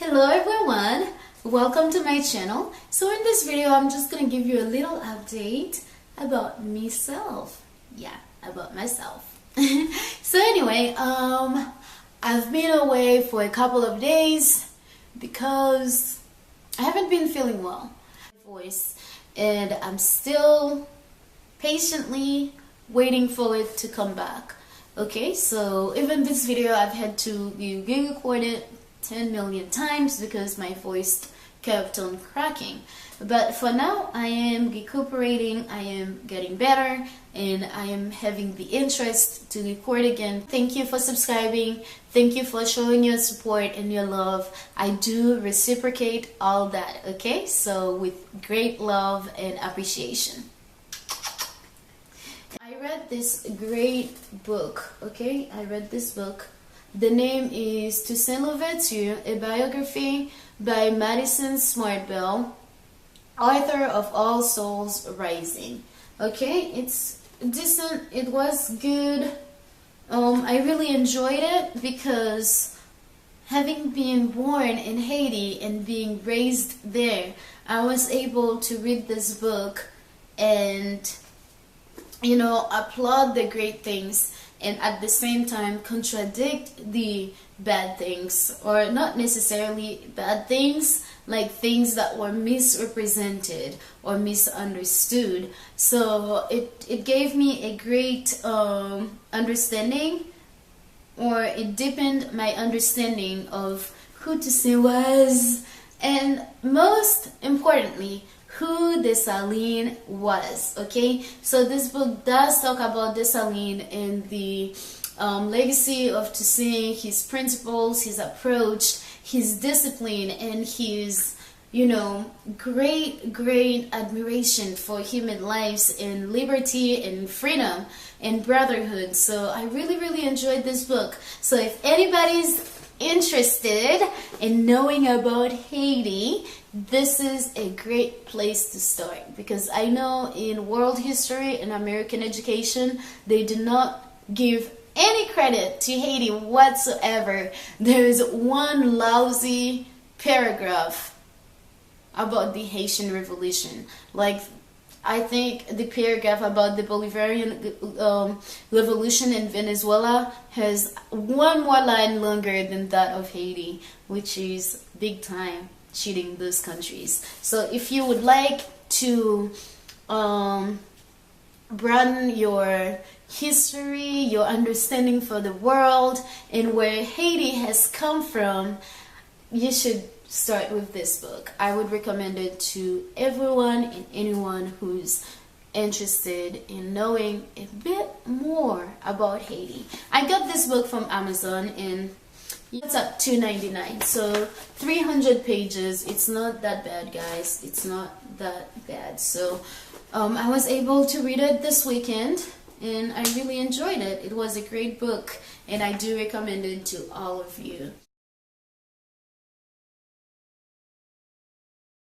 Hello everyone, welcome to my channel. So in this video I'm just gonna give you a little update about myself. Yeah, about myself. So anyway, I've been away for a couple of days because I haven't been feeling well. Voice, and I'm still patiently waiting for it to come back. Okay, so even this video I've had to re-record it 10 million times because my voice kept on cracking. But for now I am recuperating, I am getting better, and I am having the interest to record again. Thank you for subscribing, thank you for showing your support and your love. I do reciprocate all that, okay? So with great love and appreciation. I read this great book, okay? I read this book. The name is bezwen'w, a biography by Madison Smartbell, author of All Souls Rising. Okay, it's decent, it was good. I really enjoyed it because having been born in Haiti and being raised there, I was able to read this book and, you know, applaud the great things and at the same time contradict the bad things, or not necessarily bad things, like things that were misrepresented or misunderstood. So it gave me a great understanding, or it deepened my understanding of who Toussaint was, and most importantly, who Dessalines was. Okay, so this book does talk about Dessalines and the legacy of Toussaint, his principles, his approach, his discipline, and his, you know, great admiration for human lives and liberty and freedom and brotherhood. So I really enjoyed this book. So if anybody's interested in knowing about Haiti, this is a great place to start, because I know in world history and American education they do not give any credit to Haiti whatsoever. There is one lousy paragraph about the Haitian Revolution. Like, I think the paragraph about the Bolivarian revolution in Venezuela has one more line longer than that of Haiti, which is big time cheating those countries. So if you would like to broaden your history, your understanding for the world, and where Haiti has come from, you should start with this book. I would recommend it to everyone and anyone who's interested in knowing a bit more about Haiti. I got this book from Amazon and it's at $2.99, so 300 pages. It's not that bad, guys. It's not that bad. So I was able to read it this weekend and I really enjoyed it. It was a great book and I do recommend it to all of you.